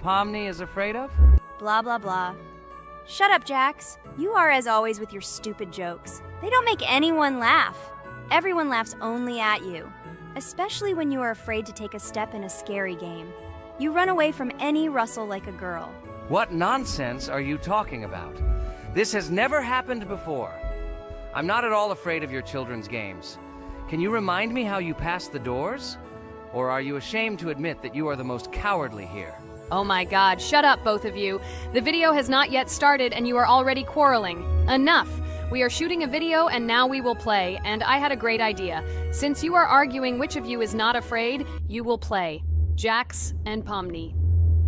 Pomni is afraid of? Blah, blah, blah. Shut up, Jax. You are as always with your stupid jokes. They don't make anyone laugh. Everyone laughs only at you, especially when you are afraid to take a step in a scary game. You run away from any rustle like a girl. What nonsense are you talking about? This has never happened before. I'm not at all afraid of your children's games. Can you remind me how you passed the doors? Or are you ashamed to admit that you are the most cowardly here? Oh my god, shut up, both of you. The video has not yet started and you are already quarreling. Enough! We are shooting a video and now we will play, and I had a great idea. Since you are arguing which of you is not afraid, you will play. Jax and Pomni.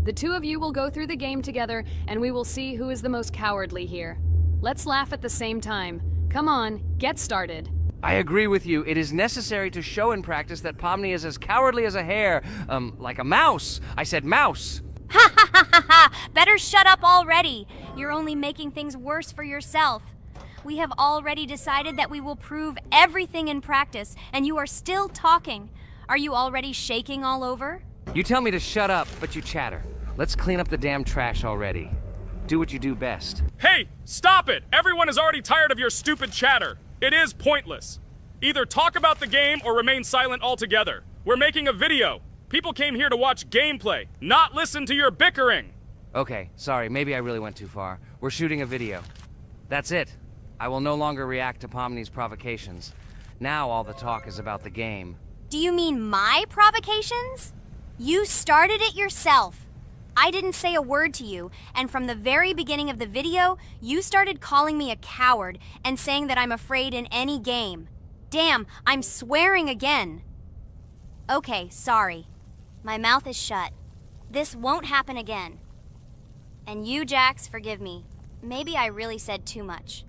The two of you will go through the game together and we will see who is the most cowardly here. Let's laugh at the same time. Come on, get started. I agree with you. It is necessary to show in practice that Pomni is as cowardly as a hare. Like a mouse. I said mouse. Ha ha ha ha ha! Better shut up already. You're only making things worse for yourself. We have already decided that we will prove everything in practice, and you are still talking. Are you already shaking all over? You tell me to shut up, but you chatter. Let's clean up the damn trash already. Do what you do best. Hey, stop it! Everyone is already tired of your stupid chatter. It is pointless. Either talk about the game or remain silent altogether. We're making a video. People came here to watch gameplay, not listen to your bickering. Okay, sorry, maybe I really went too far. We're shooting a video. That's it. I will no longer react to Pomni's provocations. Now all the talk is about the game. Do you mean my provocations? You started it yourself. I didn't say a word to you, and from the very beginning of the video, you started calling me a coward and saying that I'm afraid in any game. Damn, I'm swearing again. Okay, sorry. My mouth is shut. This won't happen again. And you, Jax, forgive me. Maybe I really said too much,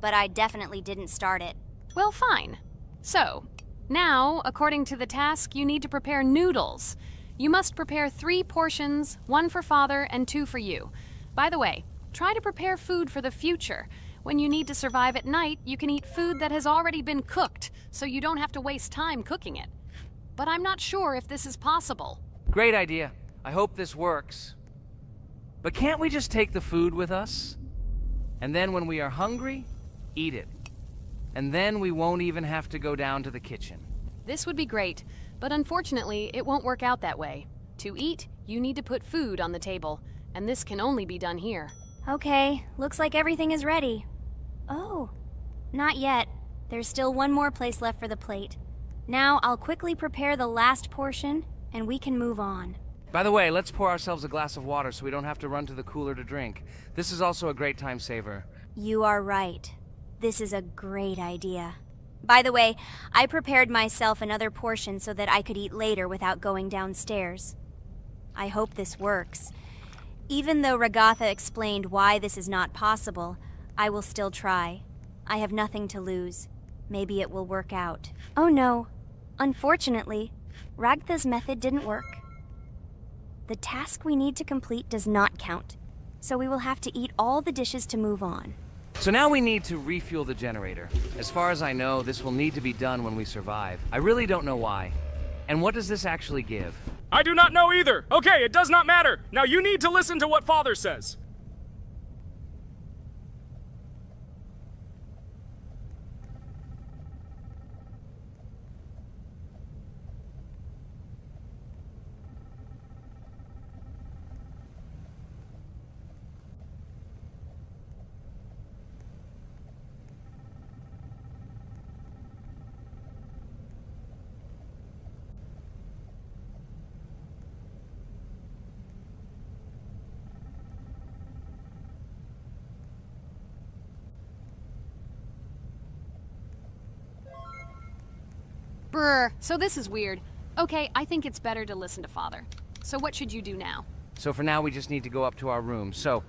but I definitely didn't start it. Well, fine. So, now, according to the task, you need to prepare noodles. You must prepare 3 portions, 1 for Father and 2 for you. By the way, try to prepare food for the future. When you need to survive at night, you can eat food that has already been cooked, so you don't have to waste time cooking it. But I'm not sure if this is possible. Great idea. I hope this works. But can't we just take the food with us? And then when we are hungry, eat it. And then we won't even have to go down to the kitchen. This would be great, but unfortunately, it won't work out that way. To eat, you need to put food on the table, and this can only be done here. Okay, looks like everything is ready. Oh, not yet. There's still one more place left for the plate. Now I'll quickly prepare the last portion, and we can move on. By the way, let's pour ourselves a glass of water so we don't have to run to the cooler to drink. This is also a great time saver. You are right. This is a great idea. By the way, I prepared myself another portion so that I could eat later without going downstairs. I hope this works. Even though Ragatha explained why this is not possible, I will still try. I have nothing to lose. Maybe it will work out. Oh no. Unfortunately, Ragatha's method didn't work. The task we need to complete does not count, so we will have to eat all the dishes to move on. So now we need to refuel the generator. As far as I know, this will need to be done when we survive. I really don't know why. And what does this actually give? I do not know either. Okay, it does not matter. Now you need to listen to what Father says. Brr, so this is weird. Okay, I think it's better to listen to Father. So what should you do now? So for now, we just need to go up to our room. So,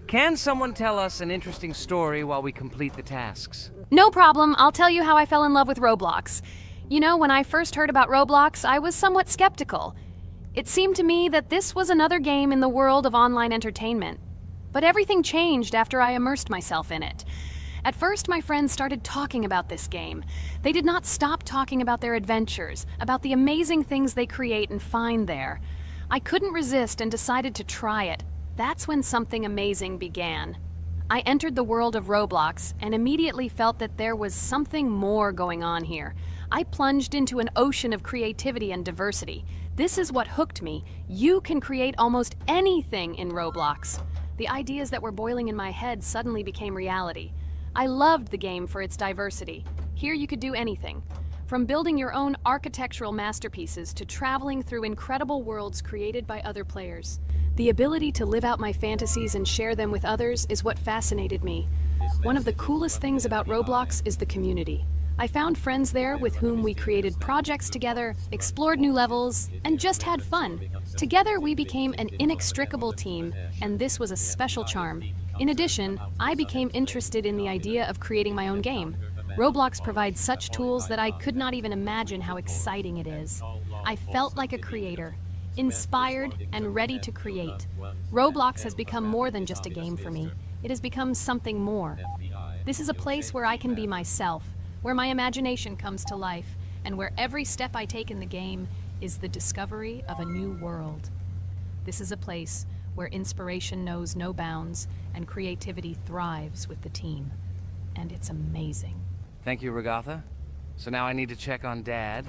can someone tell us an interesting story while we complete the tasks? No problem, I'll tell you how I fell in love with Roblox. You know, when I first heard about Roblox, I was somewhat skeptical. It seemed to me that this was another game in the world of online entertainment. But everything changed after I immersed myself in it. At first, my friends started talking about this game. They did not stop talking about their adventures, about the amazing things they create and find there. I couldn't resist and decided to try it. That's when something amazing began. I entered the world of Roblox and immediately felt that there was something more going on here. I plunged into an ocean of creativity and diversity. This is what hooked me. You can create almost anything in Roblox. The ideas that were boiling in my head suddenly became reality. I loved the game for its diversity. Here you could do anything. From building your own architectural masterpieces to traveling through incredible worlds created by other players. The ability to live out my fantasies and share them with others is what fascinated me. One of the coolest things about Roblox is the community. I found friends there with whom we created projects together, explored new levels, and just had fun. Together we became an inextricable team, and this was a special charm. In addition, I became interested in the idea of creating my own game. Roblox provides such tools that I could not even imagine how exciting it is. I felt like a creator, inspired and ready to create. Roblox has become more than just a game for me. It has become something more. This is a place where I can be myself, where my imagination comes to life, and where every step I take in the game is the discovery of a new world. This is a place where inspiration knows no bounds and creativity thrives with the team. And it's amazing. Thank you, Regatha. So now I need to check on Dad.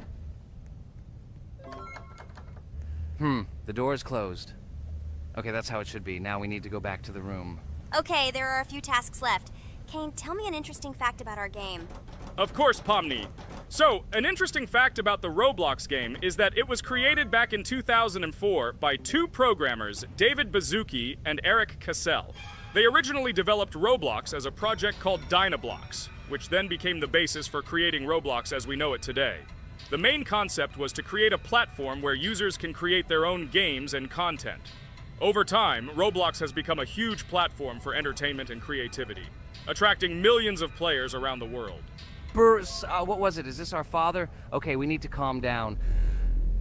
The door is closed. Okay, that's how it should be. Now we need to go back to the room. Okay, there are a few tasks left. Kane, tell me an interesting fact about our game. Of course, Pomni. So, an interesting fact about the Roblox game is that it was created back in 2004 by two programmers, David Baszucki and Eric Cassell. They originally developed Roblox as a project called Dynablocks, which then became the basis for creating Roblox as we know it today. The main concept was to create a platform where users can create their own games and content. Over time, Roblox has become a huge platform for entertainment and creativity, attracting millions of players around the world. What was it? Is this our father? Okay, we need to calm down.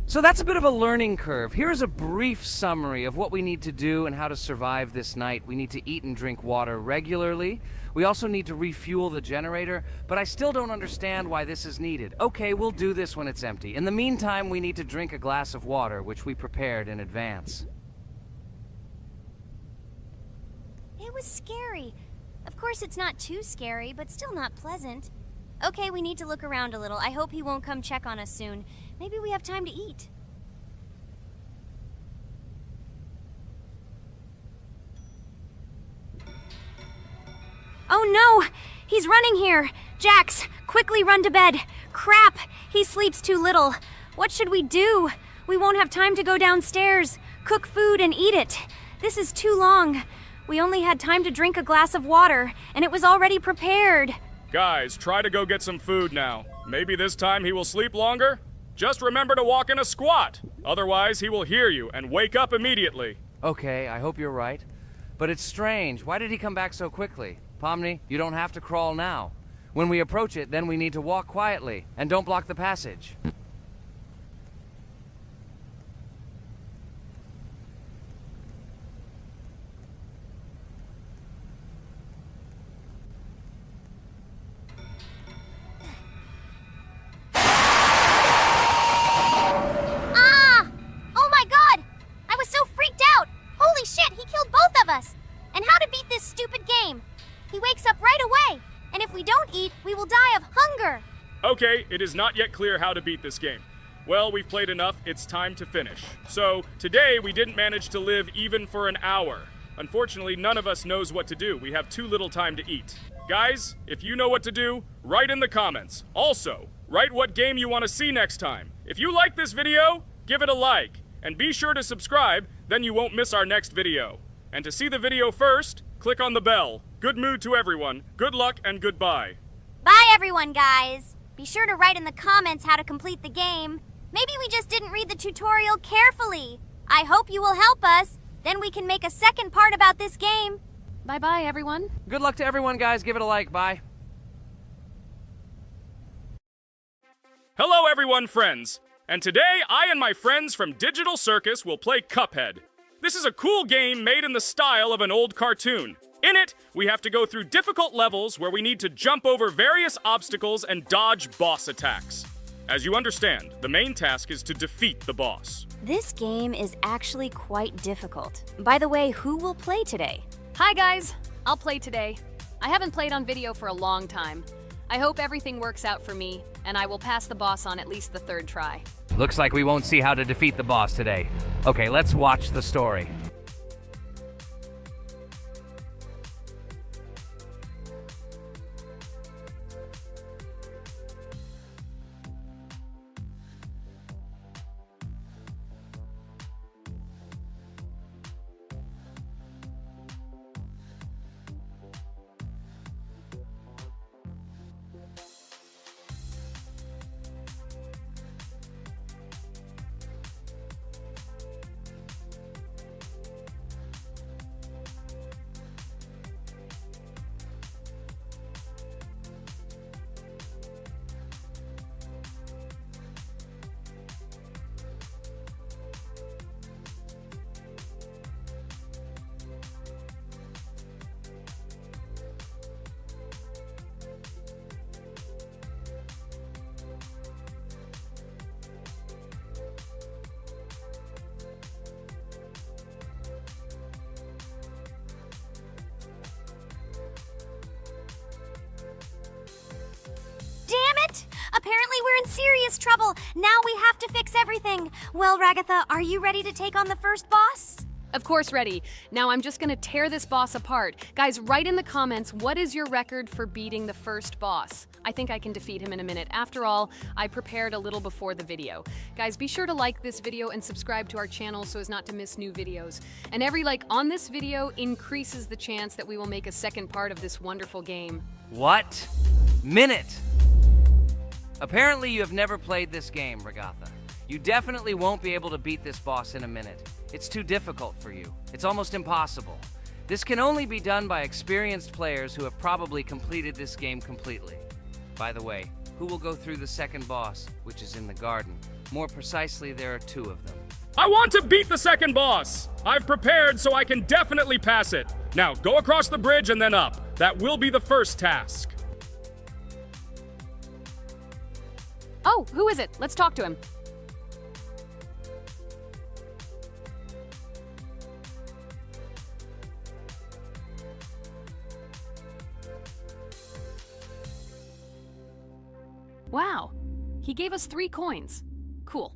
So that's a bit of a learning curve. Here's a brief summary of what we need to do and how to survive this night. We need to eat and drink water regularly. We also need to refuel the generator, but I still don't understand why this is needed. Okay, we'll do this when it's empty. In the meantime, we need to drink a glass of water, which we prepared in advance. It was scary. Of course, it's not too scary, but still not pleasant. Okay, we need to look around a little. I hope he won't come check on us soon. Maybe we have time to eat. Oh no! He's running here! Jax, quickly run to bed! Crap! He sleeps too little. What should we do? We won't have time to go downstairs, cook food, and eat it. This is too long. We only had time to drink a glass of water, and it was already prepared. Guys, try to go get some food now. Maybe this time he will sleep longer? Just remember to walk in a squat. Otherwise, he will hear you and wake up immediately. Okay, I hope you're right. But it's strange. Why did he come back so quickly? Pomni, you don't have to crawl now. When we approach it, then we need to walk quietly, and don't block the passage. And how to beat this stupid game. He wakes up right away, and if we don't eat, we will die of hunger. Okay, it is not yet clear how to beat this game. Well, we've played enough, it's time to finish. So, today we didn't manage to live even for an hour. Unfortunately, none of us knows what to do. We have too little time to eat. Guys, if you know what to do, write in the comments. Also, write what game you want to see next time. If you like this video, give it a like. And be sure to subscribe, then you won't miss our next video. And to see the video first, click on the bell. Good mood to everyone. Good luck and goodbye. Bye everyone, guys. Be sure to write in the comments how to complete the game. Maybe we just didn't read the tutorial carefully. I hope you will help us. Then we can make a second part about this game. Bye-bye, everyone. Good luck to everyone, guys. Give it a like. Bye. Hello everyone, friends. And today, I and my friends from Digital Circus will play Cuphead. This is a cool game made in the style of an old cartoon. In it, we have to go through difficult levels where we need to jump over various obstacles and dodge boss attacks. As you understand, the main task is to defeat the boss. This game is actually quite difficult. By the way, who will play today? Hi guys, I'll play today. I haven't played on video for a long time. I hope everything works out for me, and I will pass the boss on at least the third try. Looks like we won't see how to defeat the boss today. Okay, let's watch the story. Apparently we're in serious trouble. Now we have to fix everything. Well, Ragatha, are you ready to take on the first boss? Of course, ready. Now I'm just gonna tear this boss apart. Guys, write in the comments, what is your record for beating the first boss? I think I can defeat him in a minute. After all, I prepared a little before the video. Guys, be sure to like this video and subscribe to our channel so as not to miss new videos. And every like on this video increases the chance that we will make a second part of this wonderful game. What? Minute! Apparently you have never played this game, Ragatha. You definitely won't be able to beat this boss in a minute. It's too difficult for you. It's almost impossible. This can only be done by experienced players who have probably completed this game completely. By the way, who will go through the second boss, which is in the garden? More precisely, there are two of them. I want to beat the second boss! I've prepared so I can definitely pass it. Now, go across the bridge and then up. That will be the first task. Oh, who is it? Let's talk to him. Wow, he gave us 3 coins. Cool.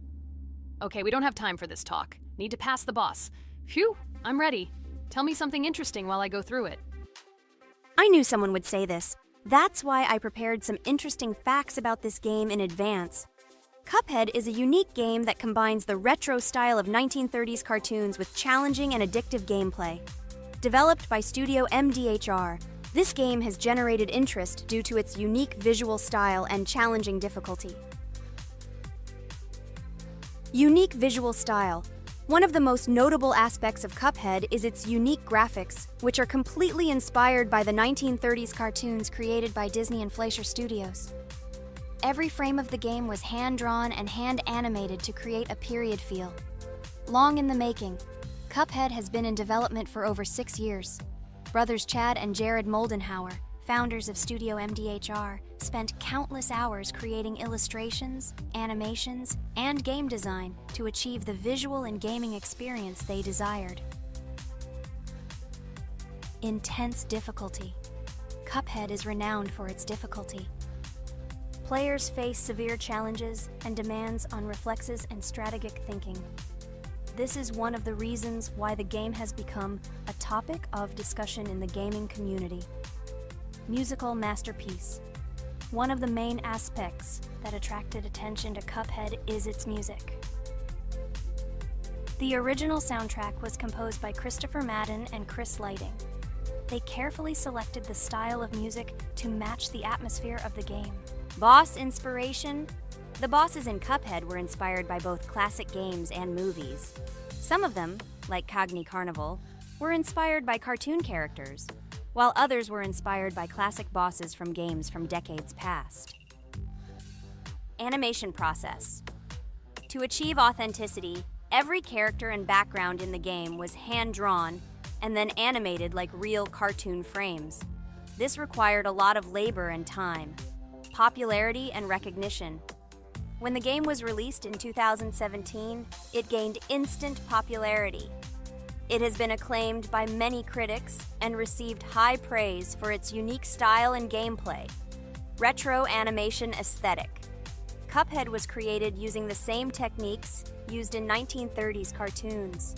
Okay, we don't have time for this talk. Need to pass the boss. Phew, I'm ready. Tell me something interesting while I go through it. I knew someone would say this. That's why I prepared some interesting facts about this game in advance. Cuphead is a unique game that combines the retro style of 1930s cartoons with challenging and addictive gameplay. Developed by Studio MDHR, this game has generated interest due to its unique visual style and challenging difficulty. Unique visual style. One of the most notable aspects of Cuphead is its unique graphics, which are completely inspired by the 1930s cartoons created by Disney and Fleischer Studios. Every frame of the game was hand-drawn and hand-animated to create a period feel. Long in the making, Cuphead has been in development for over 6 years. Brothers Chad and Jared Moldenhauer, founders of Studio MDHR, spent countless hours creating illustrations, animations, and game design to achieve the visual and gaming experience they desired. Intense difficulty. Cuphead is renowned for its difficulty. Players face severe challenges and demands on reflexes and strategic thinking. This is one of the reasons why the game has become a topic of discussion in the gaming community. Musical masterpiece. One of the main aspects that attracted attention to Cuphead is its music. The original soundtrack was composed by Christopher Madden and Chris Lighting. They carefully selected the style of music to match the atmosphere of the game. Boss inspiration. The bosses in Cuphead were inspired by both classic games and movies. Some of them, like Cogni Carnival, were inspired by cartoon characters, while others were inspired by classic bosses from games from decades past. Animation process. To achieve authenticity, every character and background in the game was hand-drawn and then animated like real cartoon frames. This required a lot of labor and time. Popularity and recognition. When the game was released in 2017, it gained instant popularity. It has been acclaimed by many critics and received high praise for its unique style and gameplay. Retro animation aesthetic. Cuphead was created using the same techniques used in 1930s cartoons.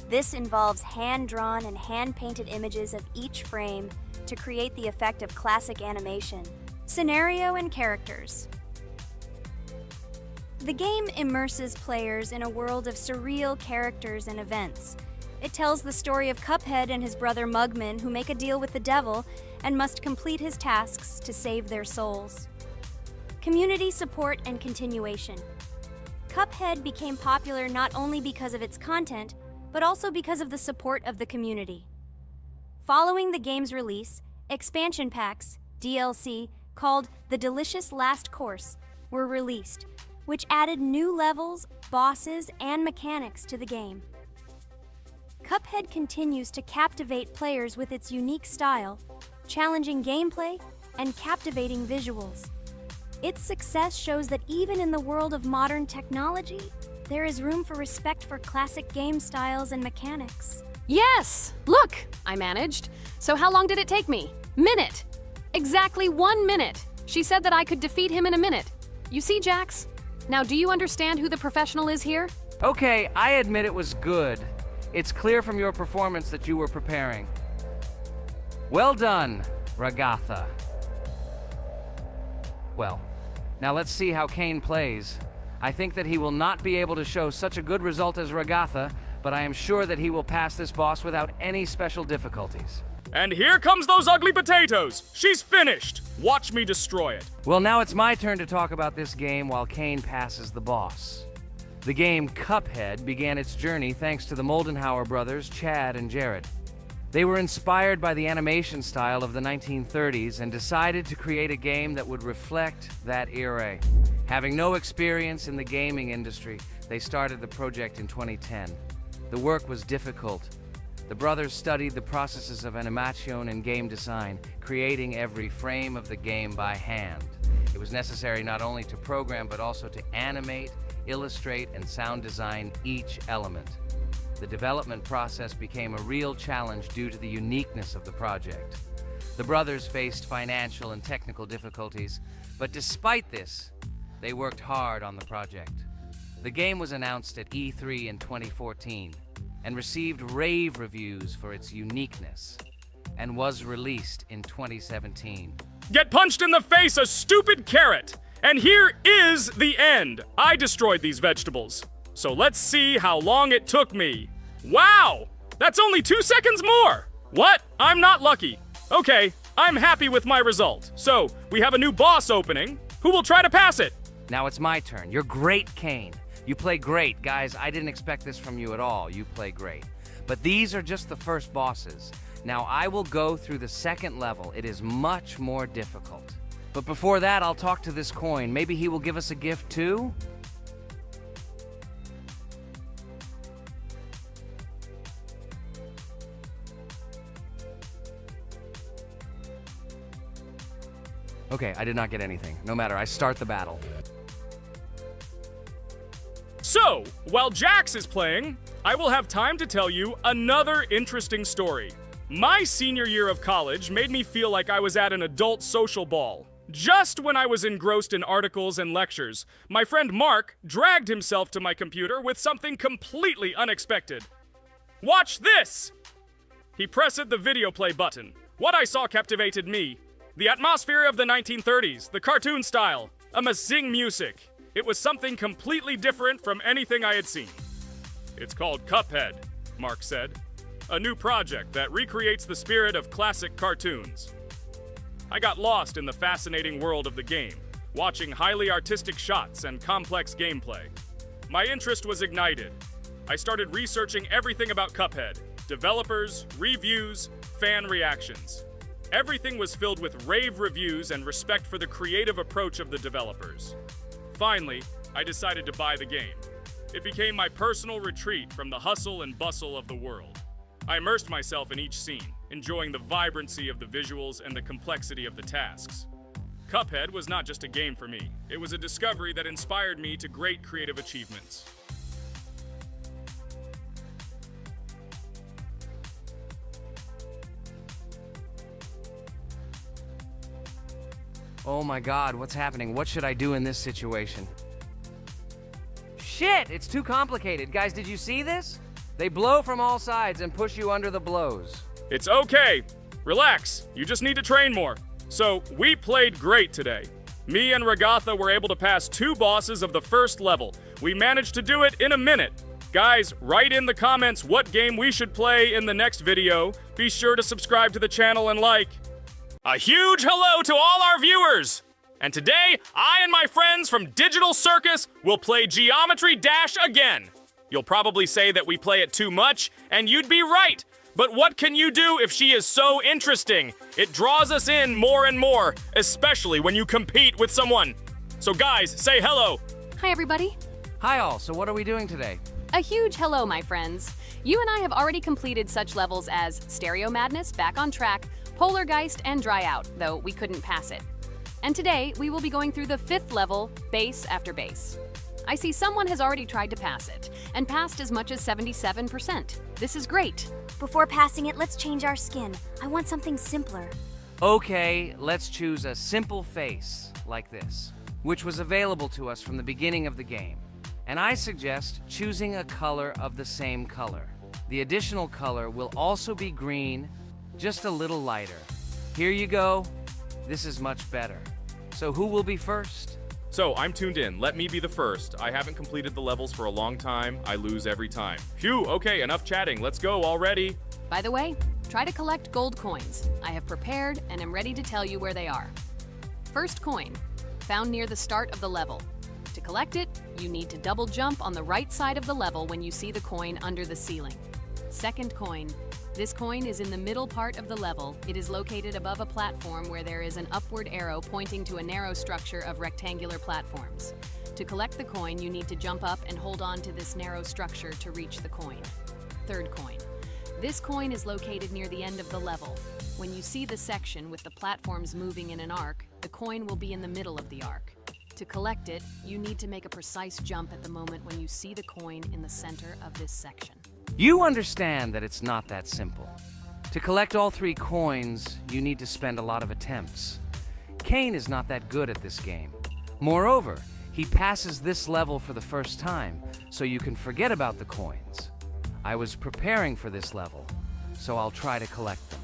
This involves hand-drawn and hand-painted images of each frame to create the effect of classic animation. Scenario and characters. The game immerses players in a world of surreal characters and events. It tells the story of Cuphead and his brother Mugman, who make a deal with the devil and must complete his tasks to save their souls. Community support and continuation. Cuphead became popular not only because of its content, but also because of the support of the community. Following the game's release, expansion packs, DLC, called The Delicious Last Course, were released, which added new levels, bosses, and mechanics to the game. Cuphead continues to captivate players with its unique style, challenging gameplay, and captivating visuals. Its success shows that even in the world of modern technology, there is room for respect for classic game styles and mechanics. Yes! Look! I managed. So how long did it take me? Minute! Exactly 1 minute! She said that I could defeat him in a minute. You see, Jax? Now, do you understand who the professional is here? Okay, I admit it was good. It's clear from your performance that you were preparing. Well done, Ragatha. Well, now let's see how Kane plays. I think that he will not be able to show such a good result as Ragatha, but I am sure that he will pass this boss without any special difficulties. And here comes those ugly potatoes! She's finished! Watch me destroy it. Well, now it's my turn to talk about this game while Kane passes the boss. The game Cuphead began its journey thanks to the Moldenhauer brothers, Chad and Jared. They were inspired by the animation style of the 1930s and decided to create a game that would reflect that era. Having no experience in the gaming industry, they started the project in 2010. The work was difficult. The brothers studied the processes of animation and game design, creating every frame of the game by hand. It was necessary not only to program, but also to animate, illustrate, and sound design each element. The development process became a real challenge due to the uniqueness of the project. The brothers faced financial and technical difficulties, but despite this, they worked hard on the project. The game was announced at E3 in 2014 and received rave reviews for its uniqueness, and was released in 2017. Get punched in the face, a stupid carrot! And here is the end. I destroyed these vegetables. So let's see how long it took me. Wow! That's only 2 seconds more! What? I'm not lucky. Okay, I'm happy with my result. So, we have a new boss opening. Who will try to pass it? Now it's my turn. You're great, Kane. You play great. Guys, I didn't expect this from you at all. You play great. But these are just the first bosses. Now I will go through the second level. It is much more difficult. But before that, I'll talk to this coin. Maybe he will give us a gift too? Okay, I did not get anything. No matter, I start the battle. So, while Jax is playing, I will have time to tell you another interesting story. My senior year of college made me feel like I was at an adult social ball. Just when I was engrossed in articles and lectures, my friend Mark dragged himself to my computer with something completely unexpected. Watch this! He pressed the video play button. What I saw captivated me. The atmosphere of the 1930s, the cartoon style, amazing music. It was something completely different from anything I had seen. It's called Cuphead, Mark said. A new project that recreates the spirit of classic cartoons. I got lost in the fascinating world of the game, watching highly artistic shots and complex gameplay. My interest was ignited. I started researching everything about Cuphead, developers, reviews, fan reactions. Everything was filled with rave reviews and respect for the creative approach of the developers. Finally, I decided to buy the game. It became my personal retreat from the hustle and bustle of the world. I immersed myself in each scene, enjoying the vibrancy of the visuals and the complexity of the tasks. Cuphead was not just a game for me. It was a discovery that inspired me to great creative achievements. Oh my god, what's happening? What should I do in this situation? Shit, it's too complicated. Guys, did you see this? They blow from all sides and push you under the blows. It's okay. Relax. You just need to train more. So, we played great today. Me and Ragatha were able to pass 2 bosses of the first level. We managed to do it in a minute. Guys, write in the comments what game we should play in the next video. Be sure to subscribe to the channel and like. A huge hello to all our viewers! And today, I and my friends from Digital Circus will play Geometry Dash again. You'll probably say that we play it too much, and you'd be right. But what can you do if she is so interesting? It draws us in more and more, especially when you compete with someone. So guys, say hello. Hi, everybody. Hi all, so what are we doing today? A huge hello, my friends. You and I have already completed such levels as Stereo Madness, Back on Track, Polargeist, and Dry Out, though we couldn't pass it. And today, we will be going through the 5th level, Base After Base. I see someone has already tried to pass it, and passed as much as 77%. This is great. Before passing it, let's change our skin. I want something simpler. Okay, let's choose a simple face, like this, which was available to us from the beginning of the game. And I suggest choosing a color of the same color. The additional color will also be green, just a little lighter. Here you go. This is much better. So who will be first? So, I'm tuned in. Let me be the first. I haven't completed the levels for a long time. I lose every time. Phew, okay, enough chatting. Let's go already. By the way, try to collect gold coins. I have prepared and am ready to tell you where they are. First coin, found near the start of the level. To collect it, you need to double jump on the right side of the level when you see the coin under the ceiling. Second coin. This coin is in the middle part of the level. It is located above a platform where there is an upward arrow pointing to a narrow structure of rectangular platforms. To collect the coin, you need to jump up and hold on to this narrow structure to reach the coin. Third coin. This coin is located near the end of the level. When you see the section with the platforms moving in an arc, the coin will be in the middle of the arc. To collect it, you need to make a precise jump at the moment when you see the coin in the center of this section. You understand that it's not that simple. To collect all 3 coins, you need to spend a lot of attempts. Cain is not that good at this game. Moreover, he passes this level for the first time, so you can forget about the coins. I was preparing for this level, so I'll try to collect them.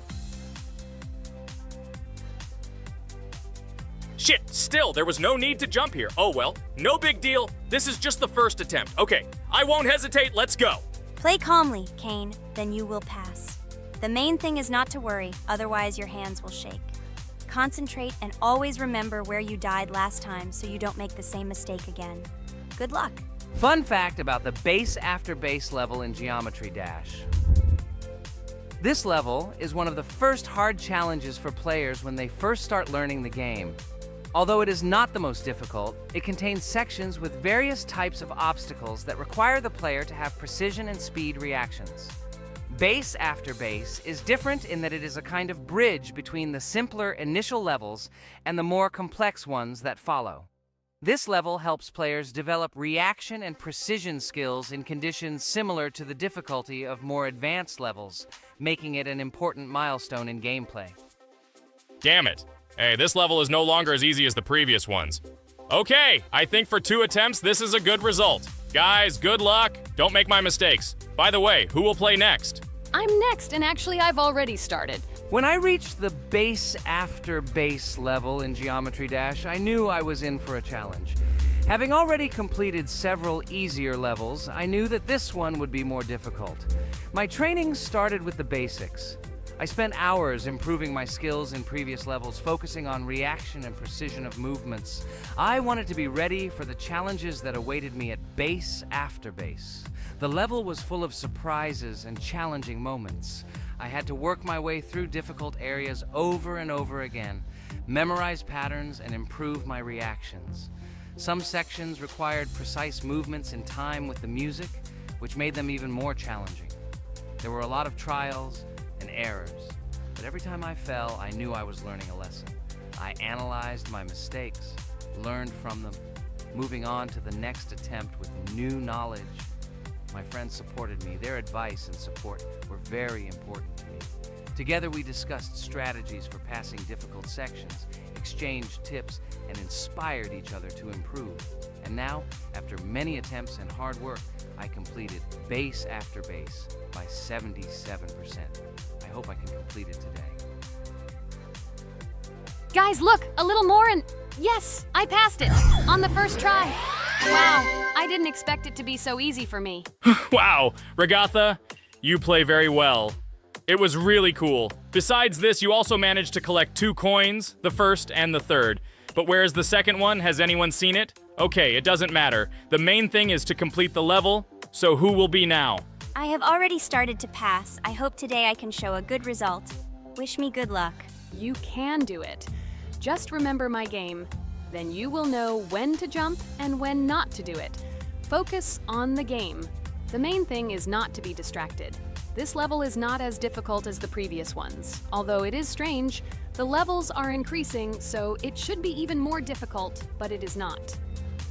Shit, still, there was no need to jump here. Oh well, no big deal. This is just the first attempt. Okay, I won't hesitate, let's go. Play calmly, Cain, then you will pass. The main thing is not to worry, otherwise your hands will shake. Concentrate and always remember where you died last time so you don't make the same mistake again. Good luck. Fun fact about the Base After Base level in Geometry Dash. This level is one of the first hard challenges for players when they first start learning the game. Although it is not the most difficult, it contains sections with various types of obstacles that require the player to have precision and speed reactions. Base After Base is different in that it is a kind of bridge between the simpler initial levels and the more complex ones that follow. This level helps players develop reaction and precision skills in conditions similar to the difficulty of more advanced levels, making it an important milestone in gameplay. Damn it. Hey, this level is no longer as easy as the previous ones. Okay, I think for 2 attempts, this is a good result. Guys, good luck. Don't make my mistakes. By the way, who will play next? I'm next, and actually I've already started. When I reached the Base After Base level in Geometry Dash, I knew I was in for a challenge. Having already completed several easier levels, I knew that this one would be more difficult. My training started with the basics. I spent hours improving my skills in previous levels, focusing on reaction and precision of movements. I wanted to be ready for the challenges that awaited me at Base After Base. The level was full of surprises and challenging moments. I had to work my way through difficult areas over and over again, memorize patterns, and improve my reactions. Some sections required precise movements in time with the music, which made them even more challenging. There were a lot of trials and errors, but every time I fell, I knew I was learning a lesson. I analyzed my mistakes, learned from them, moving on to the next attempt with new knowledge. My friends supported me. Their advice and support were very important to me. Together we discussed strategies for passing difficult sections, exchanged tips, and inspired each other to improve. And now, after many attempts and hard work, I completed base after base by 77%. I hope I can complete it today. Guys, look, a little more and yes, I passed it on the first try. Wow, I didn't expect it to be so easy for me. Wow, Regatha, you play very well. It was really cool. Besides this, you also managed to collect 2 coins, the first and the third. But where's the second one? Has anyone seen it? Okay, it doesn't matter. The main thing is to complete the level, so who will be now? I have already started to pass. I hope today I can show a good result. Wish me good luck. You can do it. Just remember my game. Then you will know when to jump and when not to do it. Focus on the game. The main thing is not to be distracted. This level is not as difficult as the previous ones. Although it is strange, the levels are increasing, so it should be even more difficult, but it is not.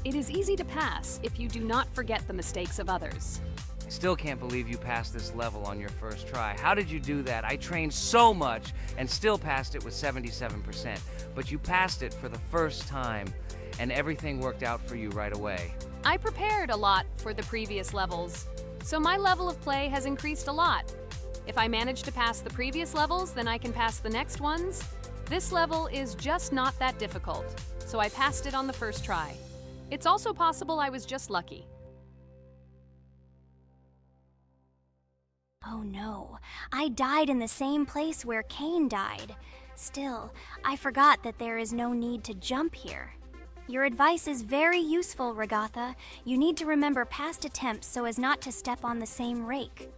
It is easy to pass if you do not forget the mistakes of others. I still can't believe you passed this level on your first try. How did you do that? I trained so much and still passed it with 77%. But you passed it for the first time, and everything worked out for you right away. I prepared a lot for the previous levels, so my level of play has increased a lot. If I manage to pass the previous levels, then I can pass the next ones. This level is just not that difficult, so I passed it on the first try. It's also possible I was just lucky. Oh no, I died in the same place where Cain died. Still, I forgot that there is no need to jump here. Your advice is very useful, Regatha. You need to remember past attempts so as not to step on the same rake.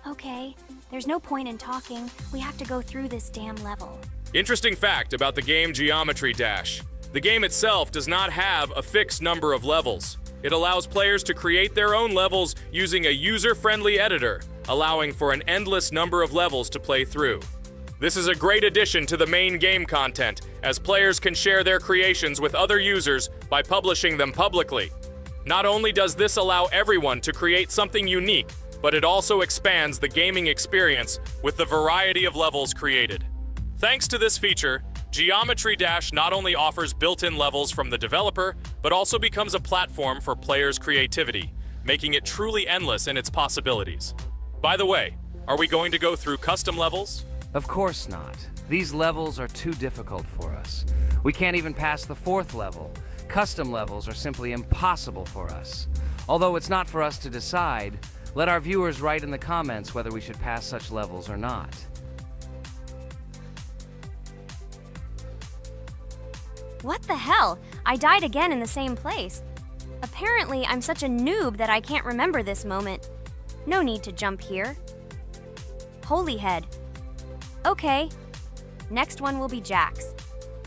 Okay, there's no point in talking. We have to go through this damn level. Interesting fact about the game Geometry Dash. The game itself does not have a fixed number of levels. It allows players to create their own levels using a user-friendly editor, allowing for an endless number of levels to play through. This is a great addition to the main game content, as players can share their creations with other users by publishing them publicly. Not only does this allow everyone to create something unique, but it also expands the gaming experience with the variety of levels created. Thanks to this feature, Geometry Dash not only offers built-in levels from the developer, but also becomes a platform for players' creativity, making it truly endless in its possibilities. By the way, are we going to go through custom levels? Of course not. These levels are too difficult for us. We can't even pass the 4th level. Custom levels are simply impossible for us. Although it's not for us to decide, let our viewers write in the comments whether we should pass such levels or not. What the hell? I died again in the same place. Apparently, I'm such a noob that I can't remember this moment. No need to jump here. Holy head. Okay. Next one will be Jax.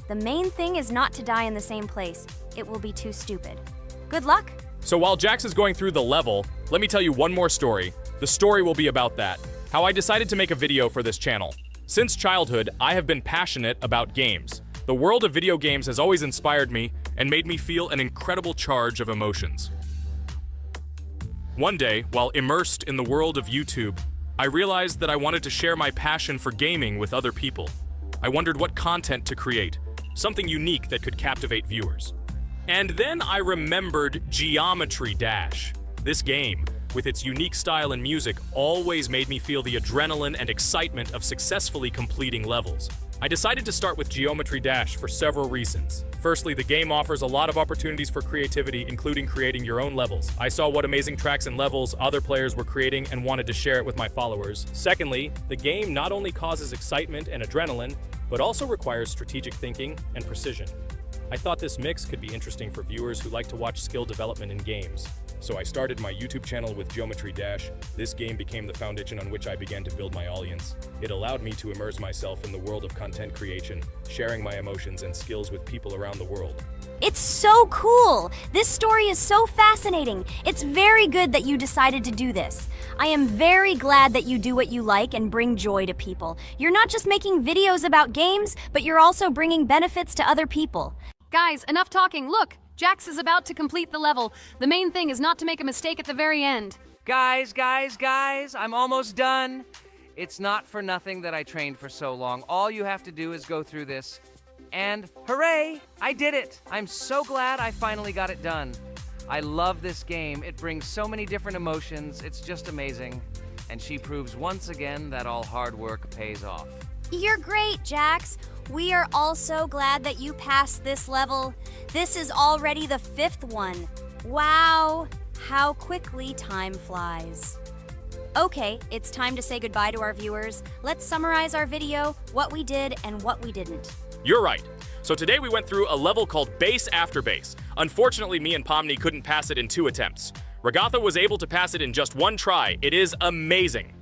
The main thing is not to die in the same place. It will be too stupid. Good luck. So while Jax is going through the level, let me tell you one more story. The story will be about that. How I decided to make a video for this channel. Since childhood, I have been passionate about games. The world of video games has always inspired me and made me feel an incredible charge of emotions. One day, while immersed in the world of YouTube, I realized that I wanted to share my passion for gaming with other people. I wondered what content to create, something unique that could captivate viewers. And then I remembered Geometry Dash. This game, with its unique style and music, always made me feel the adrenaline and excitement of successfully completing levels. I decided to start with Geometry Dash for several reasons. Firstly, the game offers a lot of opportunities for creativity, including creating your own levels. I saw what amazing tracks and levels other players were creating and wanted to share it with my followers. Secondly, the game not only causes excitement and adrenaline, but also requires strategic thinking and precision. I thought this mix could be interesting for viewers who like to watch skill development in games. So I started my YouTube channel with Geometry Dash. This game became the foundation on which I began to build my audience. It allowed me to immerse myself in the world of content creation, sharing my emotions and skills with people around the world. It's so cool! This story is so fascinating. It's very good that you decided to do this. I am very glad that you do what you like and bring joy to people. You're not just making videos about games, but you're also bringing benefits to other people. Guys, enough talking. Look, Jax is about to complete the level. The main thing is not to make a mistake at the very end. Guys, I'm almost done. It's not for nothing that I trained for so long. All you have to do is go through this. And hooray, I did it! I'm so glad I finally got it done. I love this game. It brings so many different emotions. It's just amazing. And she proves once again that all hard work pays off. You're great, Jax. We are all so glad that you passed this level. This is already the 5th one. Wow, how quickly time flies. Okay, it's time to say goodbye to our viewers. Let's summarize our video, what we did and what we didn't. You're right. So today we went through a level called Base After Base. Unfortunately, me and Pomni couldn't pass it in 2 attempts. Ragatha was able to pass it in just 1 try. It is amazing.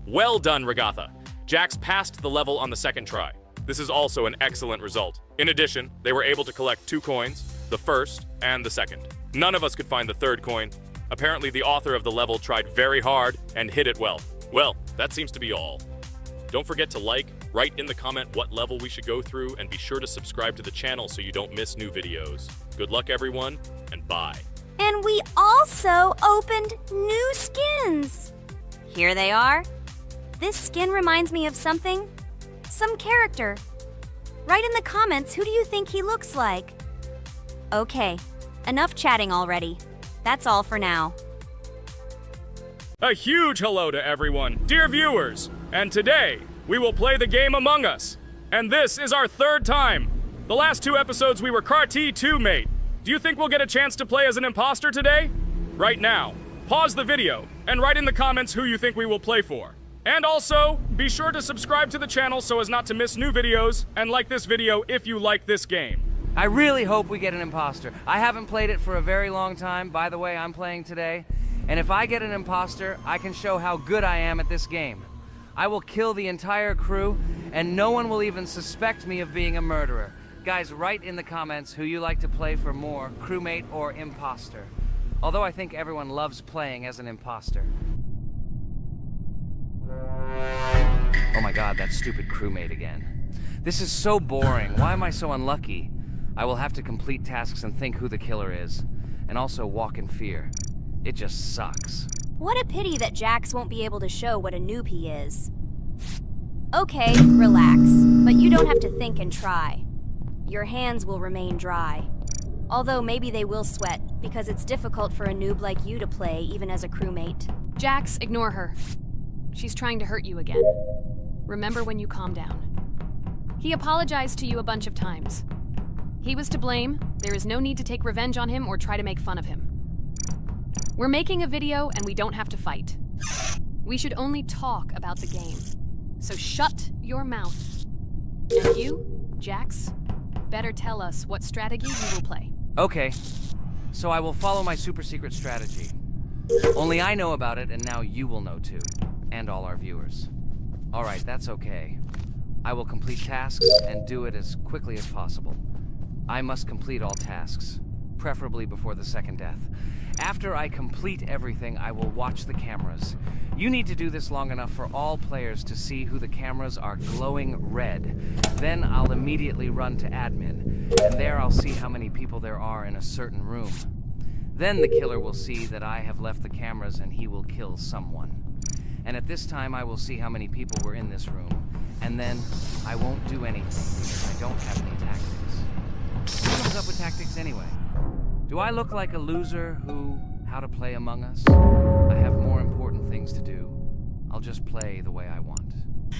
Well done, Ragatha. Jax passed the level on the 2nd try. This is also an excellent result. In addition, they were able to collect 2 coins, the 1st and the 2nd. None of us could find the 3rd coin. Apparently, the author of the level tried very hard and hit it well. Well, that seems to be all. Don't forget to like, write in the comment what level we should go through, and be sure to subscribe to the channel so you don't miss new videos. Good luck, everyone, and bye. And we also opened new skins. Here they are. This skin reminds me of something. Some character. Write in the comments, who do you think he looks like? Okay, enough chatting already. That's all for now. A huge hello to everyone, dear viewers. And today, we will play the game Among Us. And this is our 3rd time. The last 2 episodes we were Carti 2 mate. Do you think we'll get a chance to play as an imposter today? Right now, pause the video and write in the comments who you think we will play for. And also, be sure to subscribe to the channel so as not to miss new videos, and like this video if you like this game. I really hope we get an imposter. I haven't played it for a very long time. By the way, I'm playing today. And if I get an imposter, I can show how good I am at this game. I will kill the entire crew, and no one will even suspect me of being a murderer. Guys, write in the comments who you like to play for more, crewmate or imposter. Although I think everyone loves playing as an imposter. Oh my god, that stupid crewmate again. This is so boring. Why am I so unlucky? I will have to complete tasks and think who the killer is, and also walk in fear. It just sucks. What a pity that Jax won't be able to show what a noob he is. Okay, relax, but you don't have to think and try. Your hands will remain dry. Although maybe they will sweat, because it's difficult for a noob like you to play, even as a crewmate. Jax, ignore her. She's trying to hurt you again. Remember when you calm down. He apologized to you a bunch of times. He was to blame. There is no need to take revenge on him or try to make fun of him. We're making a video and we don't have to fight. We should only talk about the game. So shut your mouth. And you, Jax, better tell us what strategy you will play. Okay, so I will follow my super secret strategy. Only I know about it, and now you will know too. And all our viewers. Alright, that's okay. I will complete tasks and do it as quickly as possible. I must complete all tasks, preferably before the 2nd death. After I complete everything, I will watch the cameras. You need to do this long enough for all players to see who the cameras are glowing red. Then I'll immediately run to admin, and there I'll see how many people there are in a certain room. Then the killer will see that I have left the cameras and he will kill someone. And at this time I will see how many people were in this room. And then I won't do anything because I don't have any tactics. Who comes up with tactics anyway? Do I look like a loser who, how to play Among Us? I have more important things to do. I'll just play the way I want.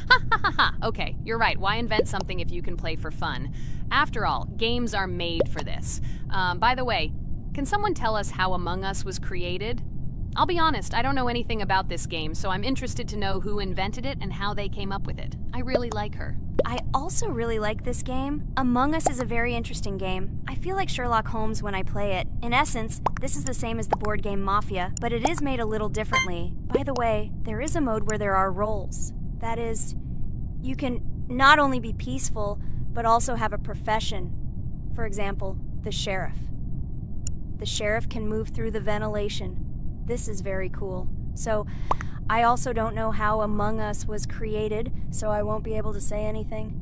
Ha ha ha ha! Okay, you're right. Why invent something if you can play for fun? After all, games are made for this. By the way, can someone tell us how Among Us was created? I'll be honest, I don't know anything about this game, so I'm interested to know who invented it and how they came up with it. I really like her. I also really like this game. Among Us is a very interesting game. I feel like Sherlock Holmes when I play it. In essence, this is the same as the board game Mafia, but it is made a little differently. By the way, there is a mode where there are roles. That is, you can not only be peaceful, but also have a profession. For example, the sheriff. The sheriff can move through the ventilation. This is very cool. So, I also don't know how Among Us was created, so I won't be able to say anything.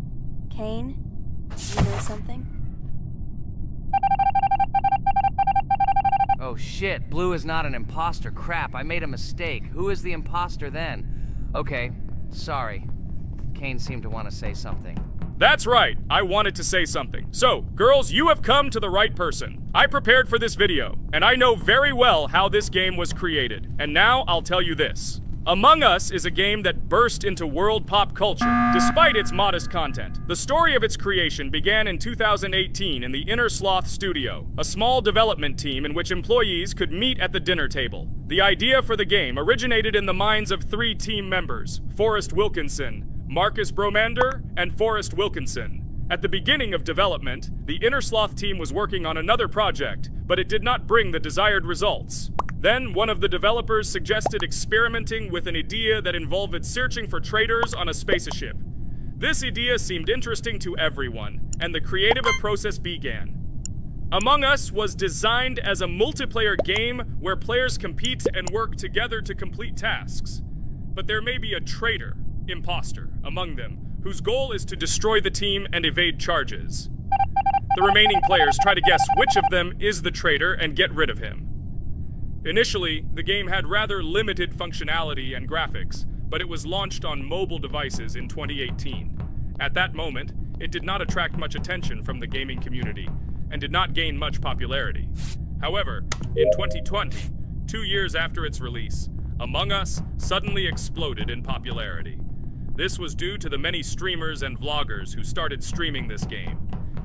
Kane, you know something? Oh shit, Blue is not an imposter. Crap, I made a mistake. Who is the imposter then? Okay, sorry. Kane seemed to want to say something. That's right, I wanted to say something. So, girls, you have come to the right person. I prepared for this video, and I know very well how this game was created. And now I'll tell you this. Among Us is a game that burst into world pop culture, despite its modest content. The story of its creation began in 2018 in the Inner Sloth Studio, a small development team in which employees could meet at the dinner table. The idea for the game originated in the minds of 3 team members, Forrest Wilkinson, Marcus Bromander, and Forrest Wilkinson. At the beginning of development, the Inner Sloth team was working on another project, but it did not bring the desired results. Then, one of the developers suggested experimenting with an idea that involved searching for traitors on a spaceship. This idea seemed interesting to everyone, and the creative process began. Among Us was designed as a multiplayer game where players compete and work together to complete tasks. But there may be a traitor, imposter, among them, whose goal is to destroy the team and evade charges. The remaining players try to guess which of them is the traitor and get rid of him. Initially, the game had rather limited functionality and graphics, but it was launched on mobile devices in 2018. At that moment, it did not attract much attention from the gaming community, and did not gain much popularity. However, in 2020, 2 years after its release, Among Us suddenly exploded in popularity. This was due to the many streamers and vloggers who started streaming this game.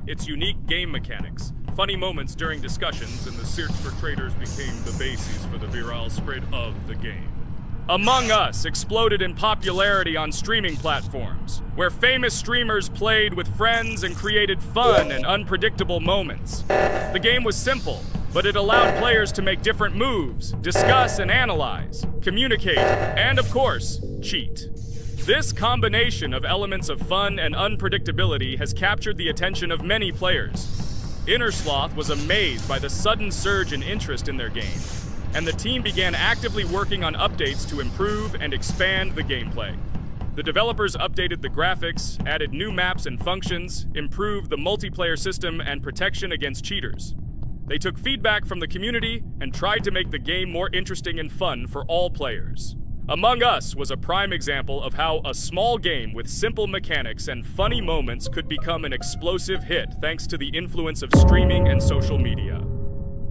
Its unique game mechanics, funny moments during discussions, and the search for traitors became the basis for the viral spread of the game. Among Us exploded in popularity on streaming platforms, where famous streamers played with friends and created fun and unpredictable moments. The game was simple, but it allowed players to make different moves, discuss and analyze, communicate, and of course, cheat. This combination of elements of fun and unpredictability has captured the attention of many players. Inner Sloth was amazed by the sudden surge in interest in their game, and the team began actively working on updates to improve and expand the gameplay. The developers updated the graphics, added new maps and functions, improved the multiplayer system and protection against cheaters. They took feedback from the community and tried to make the game more interesting and fun for all players. Among Us was a prime example of how a small game with simple mechanics and funny moments could become an explosive hit thanks to the influence of streaming and social media.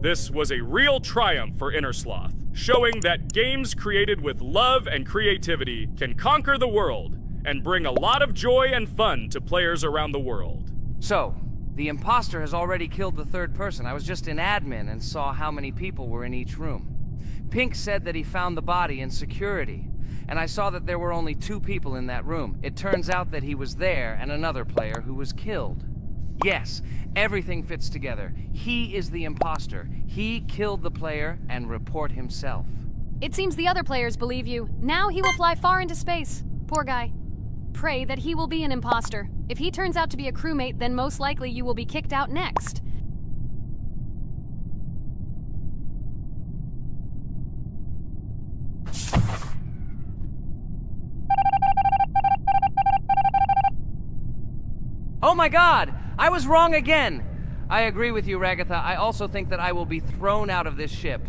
This was a real triumph for Inner Sloth, showing that games created with love and creativity can conquer the world and bring a lot of joy and fun to players around the world. So, the imposter has already killed the third person. I was just in admin and saw how many people were in each room. Pink said that he found the body in security, and I saw that there were only 2 people in that room. It turns out that he was there and another player who was killed. Yes, everything fits together. He is the imposter. He killed the player and report himself. It seems the other players believe you. Now he will fly far into space. Poor guy. Pray that he will be an imposter. If he turns out to be a crewmate, then most likely you will be kicked out next. Oh my god! I was wrong again! I agree with you, Ragatha. I also think that I will be thrown out of this ship.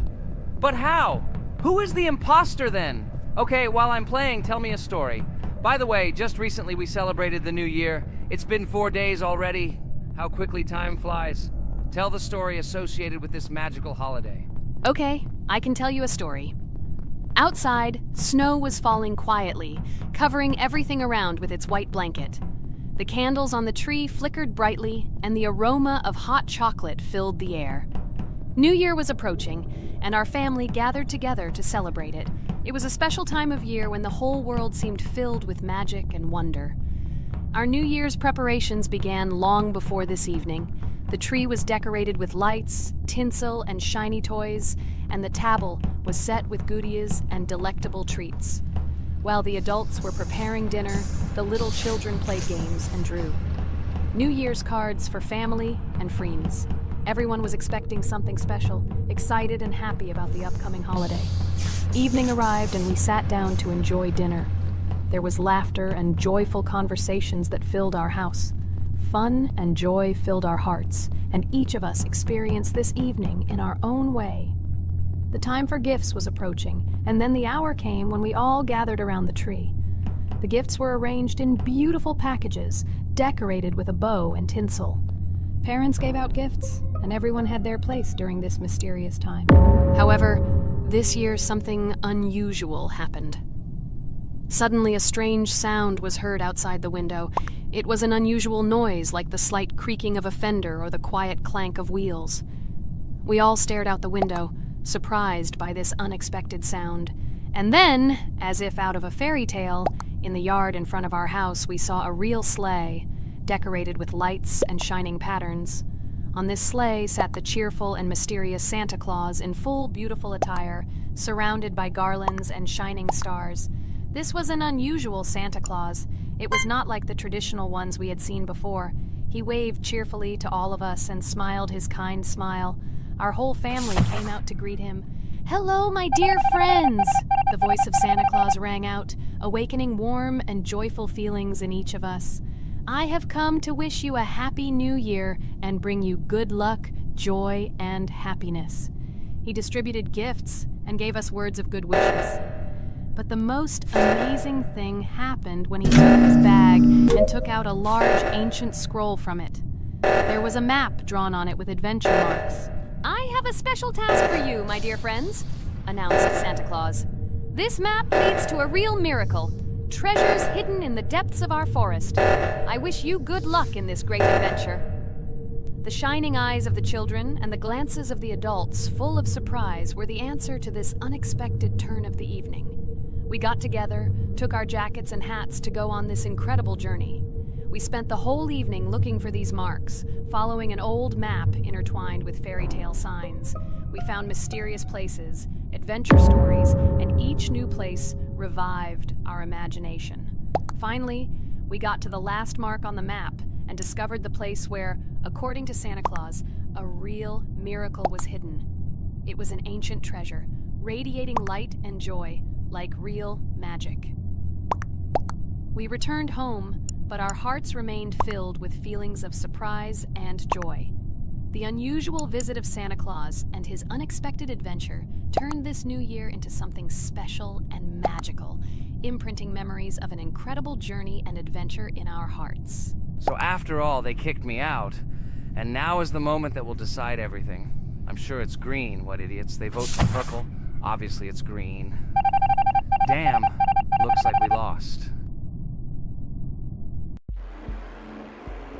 But how? Who is the imposter then? Okay, while I'm playing, tell me a story. By the way, just recently we celebrated the new year. It's been 4 days already. How quickly time flies. Tell the story associated with this magical holiday. Okay, I can tell you a story. Outside, snow was falling quietly, covering everything around with its white blanket. The candles on the tree flickered brightly, and the aroma of hot chocolate filled the air. New Year was approaching, and our family gathered together to celebrate it. It was a special time of year when the whole world seemed filled with magic and wonder. Our New Year's preparations began long before this evening. The tree was decorated with lights, tinsel, and shiny toys, and the table was set with goodies and delectable treats. While the adults were preparing dinner, the little children played games and drew. New Year's cards for family and friends. Everyone was expecting something special, excited and happy about the upcoming holiday. Evening arrived and we sat down to enjoy dinner. There was laughter and joyful conversations that filled our house. Fun and joy filled our hearts, and each of us experienced this evening in our own way. The time for gifts was approaching, and then the hour came when we all gathered around the tree. The gifts were arranged in beautiful packages, decorated with a bow and tinsel. Parents gave out gifts, and everyone had their place during this mysterious time. However, this year something unusual happened. Suddenly a strange sound was heard outside the window. It was an unusual noise, like the slight creaking of a fender or the quiet clank of wheels. We all stared out the window, surprised by this unexpected sound. And then, as if out of a fairy tale, in the yard in front of our house we saw a real sleigh, decorated with lights and shining patterns. On this sleigh sat the cheerful and mysterious Santa Claus in full beautiful attire, surrounded by garlands and shining stars. This was an unusual Santa Claus. It was not like the traditional ones we had seen before. He waved cheerfully to all of us and smiled his kind smile. Our whole family came out to greet him. "Hello, my dear friends!" The voice of Santa Claus rang out, awakening warm and joyful feelings in each of us. "I have come to wish you a happy new year and bring you good luck, joy, and happiness." He distributed gifts and gave us words of good wishes. But the most amazing thing happened when he took his bag and took out a large ancient scroll from it. There was a map drawn on it with adventure marks. "I have a special task for you, my dear friends," announced Santa Claus. "This map leads to a real miracle. Treasures hidden in the depths of our forest. I wish you good luck in this great adventure." The shining eyes of the children and the glances of the adults, full of surprise, were the answer to this unexpected turn of the evening. We got together, took our jackets and hats to go on this incredible journey. We spent the whole evening looking for these marks, following an old map intertwined with fairy tale signs. We found mysterious places, adventure stories, and each new place revived our imagination. Finally, we got to the last mark on the map and discovered the place where, according to Santa Claus, a real miracle was hidden. It was an ancient treasure, radiating light and joy, like real magic. We returned home, but our hearts remained filled with feelings of surprise and joy. The unusual visit of Santa Claus and his unexpected adventure turned this new year into something special and magical, imprinting memories of an incredible journey and adventure in our hearts. So after all, they kicked me out, and now is the moment that will decide everything. I'm sure it's green, what idiots. They vote for purple. Obviously it's green. Damn, looks like we lost.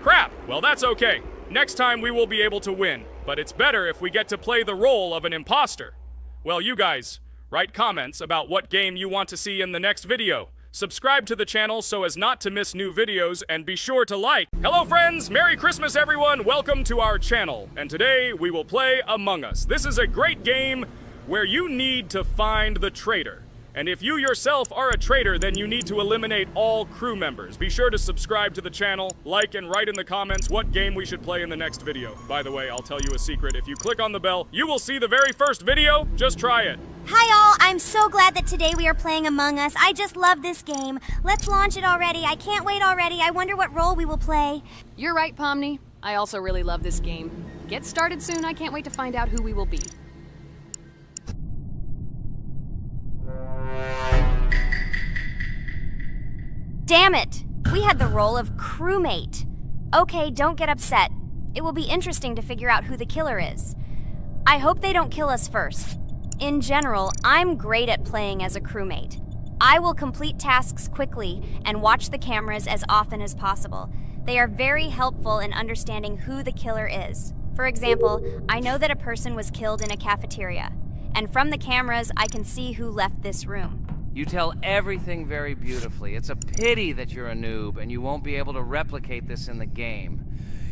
Crap! Well, that's okay. Next time we will be able to win, but it's better if we get to play the role of an imposter. Well, you guys, write comments about what game you want to see in the next video. Subscribe to the channel so as not to miss new videos, and be sure to like. Hello friends, Merry Christmas everyone, welcome to our channel. And today we will play Among Us. This is a great game where you need to find the traitor. And if you yourself are a traitor, then you need to eliminate all crew members. Be sure to subscribe to the channel, like, and write in the comments what game we should play in the next video. By the way, I'll tell you a secret. If you click on the bell, you will see the very first video. Just try it. Hi all, I'm so glad that today we are playing Among Us. I just love this game. Let's launch it already. I can't wait already. I wonder what role we will play. You're right, Pomni. I also really love this game. Get started soon. I can't wait to find out who we will be. Damn it! We had the role of crewmate. Okay, don't get upset. It will be interesting to figure out who the killer is. I hope they don't kill us first. In general, I'm great at playing as a crewmate. I will complete tasks quickly and watch the cameras as often as possible. They are very helpful in understanding who the killer is. For example, I know that a person was killed in a cafeteria, and from the cameras, I can see who left this room. You tell everything very beautifully. It's a pity that you're a noob and you won't be able to replicate this in the game.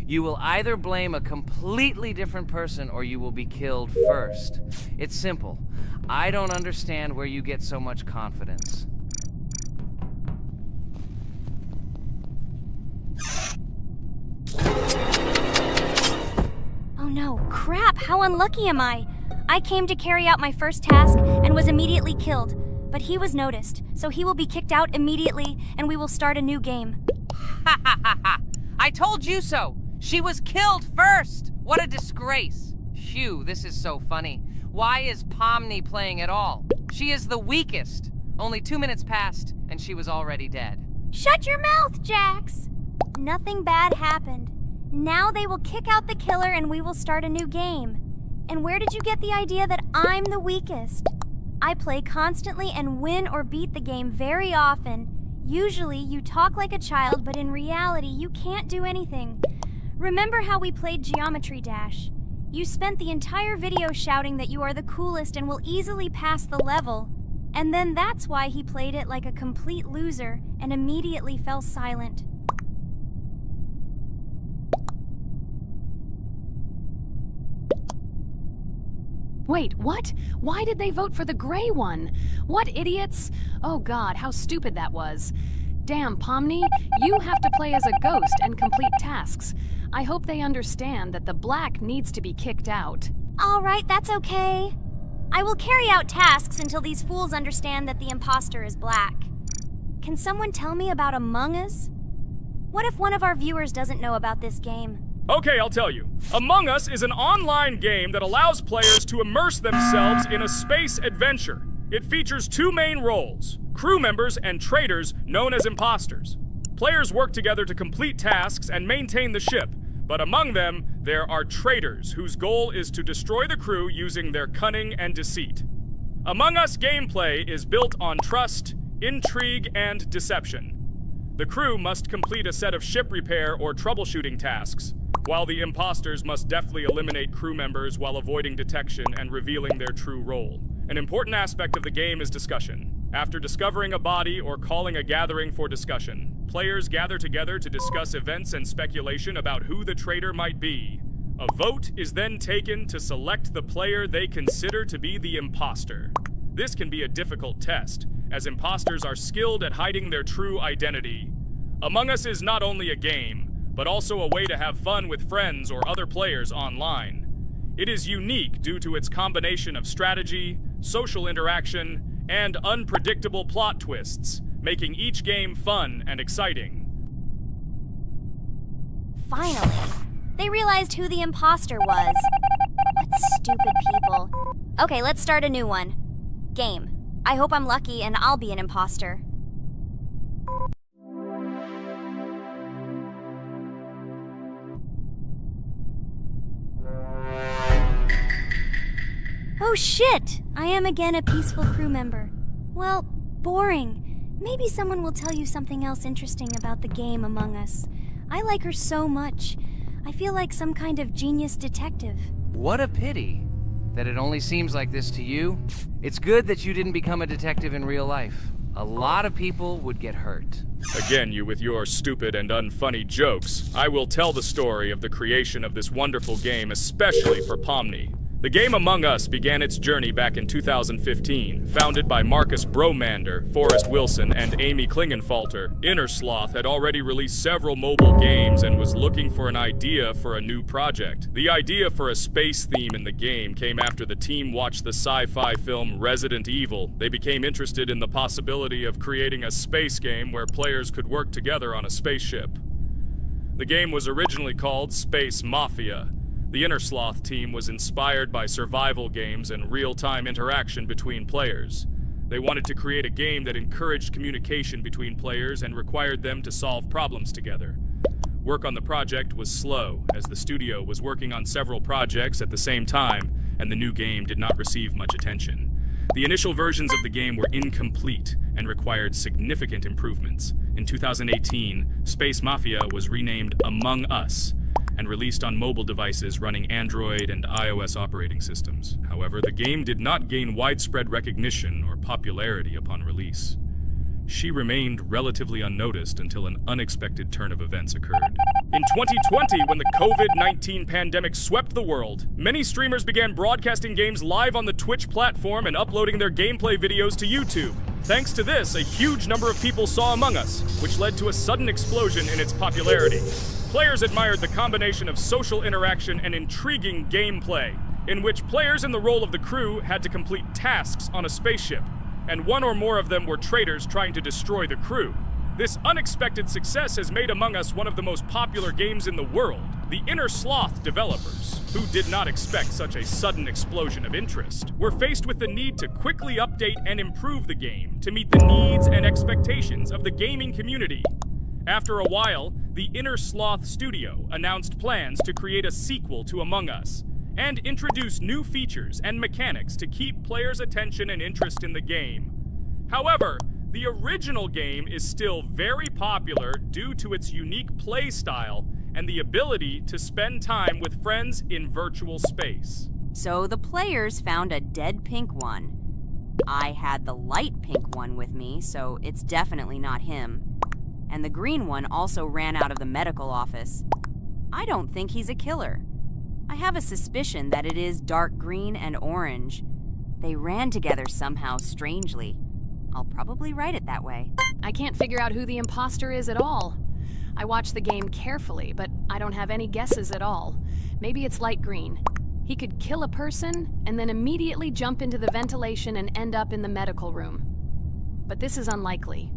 You will either blame a completely different person or you will be killed first. It's simple. I don't understand where you get so much confidence. Oh no, crap, how unlucky am I? I came to carry out my first task and was immediately killed, but he was noticed, so he will be kicked out immediately and we will start a new game. Ha ha ha ha! I told you so! She was killed first! What a disgrace! Phew, this is so funny. Why is Pomni playing at all? She is the weakest. Only 2 minutes passed and she was already dead. Shut your mouth, Jax! Nothing bad happened. Now they will kick out the killer and we will start a new game. And where did you get the idea that I'm the weakest? I play constantly and win or beat the game very often. Usually you talk like a child, but in reality you can't do anything. Remember how we played Geometry Dash? You spent the entire video shouting that you are the coolest and will easily pass the level. And then that's why he played it like a complete loser and immediately fell silent. Wait, what? Why did they vote for the gray one? What idiots? Oh god, how stupid that was. Damn, Pomni, you have to play as a ghost and complete tasks. I hope they understand that the black needs to be kicked out. All right, that's okay. I will carry out tasks until these fools understand that the imposter is black. Can someone tell me about Among Us? What if one of our viewers doesn't know about this game? Okay, I'll tell you. Among Us is an online game that allows players to immerse themselves in a space adventure. It features 2 main roles, crew members and traitors known as imposters. Players work together to complete tasks and maintain the ship, but among them, there are traitors whose goal is to destroy the crew using their cunning and deceit. Among Us gameplay is built on trust, intrigue, and deception. The crew must complete a set of ship repair or troubleshooting tasks, while the imposters must deftly eliminate crew members while avoiding detection and revealing their true role. An important aspect of the game is discussion. After discovering a body or calling a gathering for discussion, players gather together to discuss events and speculation about who the traitor might be. A vote is then taken to select the player they consider to be the imposter. This can be a difficult test, as imposters are skilled at hiding their true identity. Among Us is not only a game, but also a way to have fun with friends or other players online. It is unique due to its combination of strategy, social interaction, and unpredictable plot twists, making each game fun and exciting. Finally, they realized who the imposter was. What stupid people. Okay, let's start a new one. Game. I hope I'm lucky and I'll be an imposter. Oh shit! I am again a peaceful crew member. Well, boring. Maybe someone will tell you something else interesting about the game Among Us. I like her so much. I feel like some kind of genius detective. What a pity that it only seems like this to you. It's good that you didn't become a detective in real life. A lot of people would get hurt. Again, you with your stupid and unfunny jokes. I will tell the story of the creation of this wonderful game, especially for Pomni. The game Among Us began its journey back in 2015. Founded by Marcus Bromander, Forrest Wilson, and Amy Klingenfalter, Innersloth had already released several mobile games and was looking for an idea for a new project. The idea for a space theme in the game came after the team watched the sci-fi film Resident Evil. They became interested in the possibility of creating a space game where players could work together on a spaceship. The game was originally called Space Mafia. The Innersloth team was inspired by survival games and real-time interaction between players. They wanted to create a game that encouraged communication between players and required them to solve problems together. Work on the project was slow, as the studio was working on several projects at the same time, and the new game did not receive much attention. The initial versions of the game were incomplete and required significant improvements. In 2018, Space Mafia was renamed Among Us, and released on mobile devices running Android and iOS operating systems. However, the game did not gain widespread recognition or popularity upon release. She remained relatively unnoticed until an unexpected turn of events occurred. In 2020, when the COVID-19 pandemic swept the world, many streamers began broadcasting games live on the Twitch platform and uploading their gameplay videos to YouTube. Thanks to this, a huge number of people saw Among Us, which led to a sudden explosion in its popularity. Players admired the combination of social interaction and intriguing gameplay, in which players in the role of the crew had to complete tasks on a spaceship, and one or more of them were traitors trying to destroy the crew. This unexpected success has made Among Us one of the most popular games in the world. The Inner Sloth developers, who did not expect such a sudden explosion of interest, were faced with the need to quickly update and improve the game to meet the needs and expectations of the gaming community. After a while, the Inner Sloth studio announced plans to create a sequel to Among Us, and introduce new features and mechanics to keep players' attention and interest in the game. However, the original game is still very popular due to its unique play style and the ability to spend time with friends in virtual space. So the players found a dead pink one. I had the light pink one with me, so it's definitely not him. And the green one also ran out of the medical office. I don't think he's a killer. I have a suspicion that it is dark green and orange. They ran together somehow strangely. I'll probably write it that way. I can't figure out who the imposter is at all. I watched the game carefully, but I don't have any guesses at all. Maybe it's light green. He could kill a person and then immediately jump into the ventilation and end up in the medical room. But this is unlikely.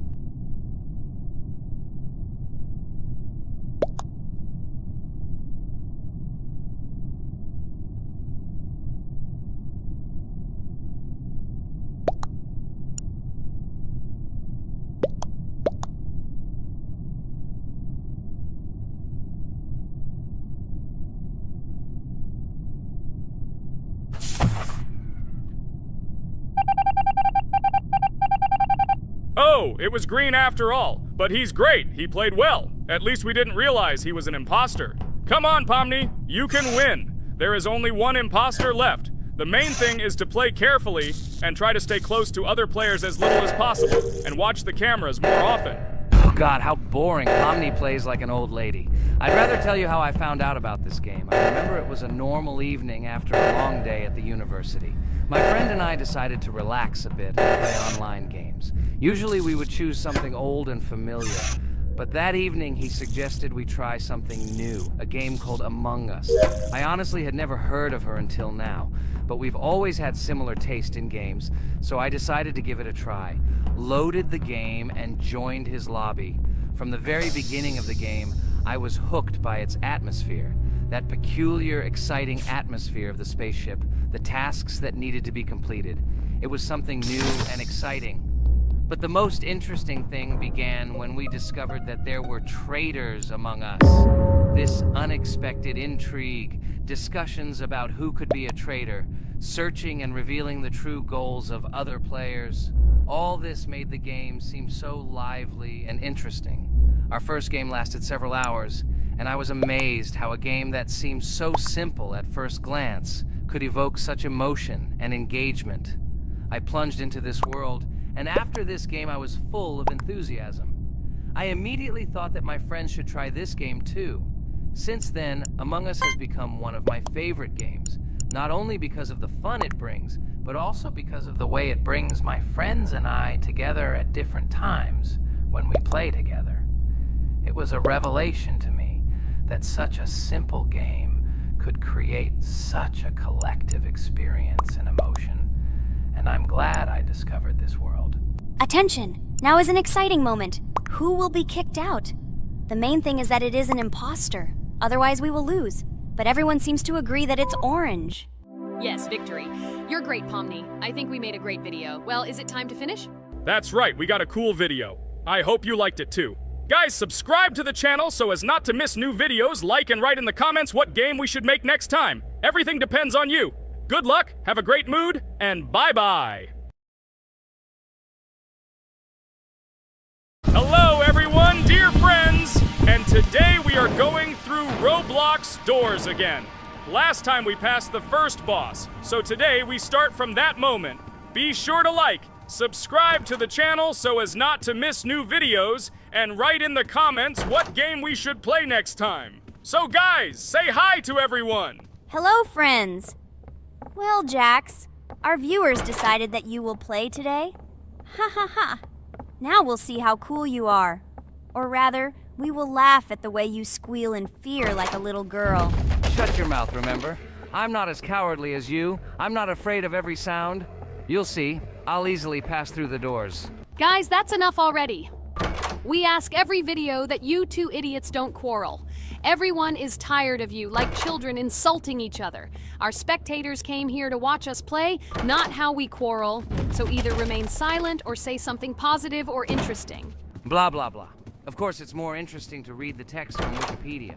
Oh, it was green after all. But he's great. He played well. At least we didn't realize he was an imposter. Come on, Pomni. You can win. There is only one imposter left. The main thing is to play carefully and try to stay close to other players as little as possible and watch the cameras more often. Oh God, how boring. Pomni plays like an old lady. I'd rather tell you how I found out about this game. I remember it was a normal evening after a long day at the university. My friend and I decided to relax a bit and play online games. Usually we would choose something old and familiar, but that evening he suggested we try something new, a game called Among Us. I honestly had never heard of her until now, but we've always had similar taste in games, so I decided to give it a try. Loaded the game and joined his lobby. From the very beginning of the game, I was hooked by its atmosphere. That peculiar, exciting atmosphere of the spaceship, the tasks that needed to be completed. It was something new and exciting. But the most interesting thing began when we discovered that there were traitors among us. This unexpected intrigue, discussions about who could be a traitor, searching and revealing the true goals of other players. All this made the game seem so lively and interesting. Our first game lasted several hours, and I was amazed how a game that seemed so simple at first glance could evoke such emotion and engagement. I plunged into this world, and after this game I was full of enthusiasm. I immediately thought that my friends should try this game too. Since then, Among Us has become one of my favorite games, not only because of the fun it brings, but also because of the way it brings my friends and I together at different times when we play together. It was a revelation to me that such a simple game could create such a collective experience and emotion, and I'm glad I discovered this world. Attention! Now is an exciting moment. Who will be kicked out? The main thing is that it is an imposter. Otherwise we will lose. But everyone seems to agree that it's orange. Yes, victory. You're great, Pomni. I think we made a great video. Well, is it time to finish? That's right, we got a cool video. I hope you liked it too. Guys, subscribe to the channel so as not to miss new videos, like and write in the comments what game we should make next time. Everything depends on you. Good luck, have a great mood, and bye-bye. Hello everyone, dear friends, and today we are going through Roblox doors again. Last time we passed the first boss, so today we start from that moment. Be sure to like, subscribe to the channel so as not to miss new videos, and write in the comments what game we should play next time. So guys, say hi to everyone! Hello, friends. Well, Jax, our viewers decided that you will play today. Ha ha ha. Now we'll see how cool you are. Or rather, we will laugh at the way you squeal in fear like a little girl. Shut your mouth, remember? I'm not as cowardly as you. I'm not afraid of every sound. You'll see. I'll easily pass through the doors. Guys, that's enough already. We ask every video that you two idiots don't quarrel. Everyone is tired of you, like children insulting each other. Our spectators came here to watch us play, not how we quarrel. So either remain silent or say something positive or interesting. Blah, blah, blah. Of course, it's more interesting to read the text from Wikipedia.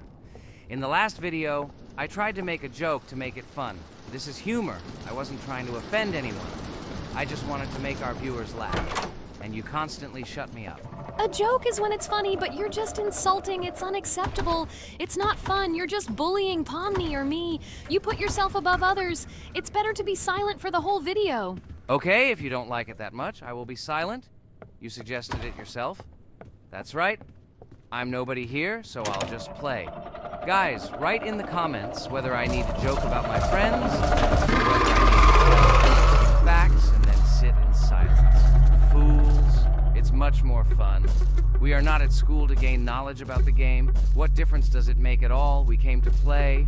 In the last video, I tried to make a joke to make it fun. This is humor. I wasn't trying to offend anyone. I just wanted to make our viewers laugh. And you constantly shut me up. A joke is when it's funny, but you're just insulting. It's unacceptable. It's not fun. You're just bullying Pomni or me. You put yourself above others. It's better to be silent for the whole video. Okay, if you don't like it that much, I will be silent. You suggested it yourself. That's right. I'm nobody here, so I'll just play. Guys, write in the comments whether I need to joke about my friends, or whether I need to facts and then sit in silence. Fools. It's much more fun. We are not at school to gain knowledge about the game. What difference does it make at all? We came to play,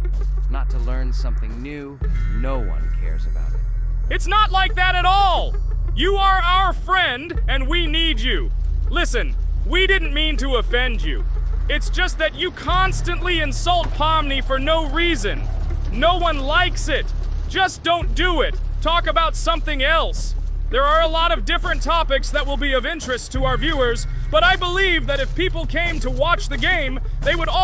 not to learn something new. No one cares about it. It's not like that at all! You are our friend, and we need you. Listen, we didn't mean to offend you. It's just that you constantly insult Pomni for no reason. No one likes it. Just don't do it. Talk about something else. There are a lot of different topics that will be of interest to our viewers, but I believe that if people came to watch the game, they would also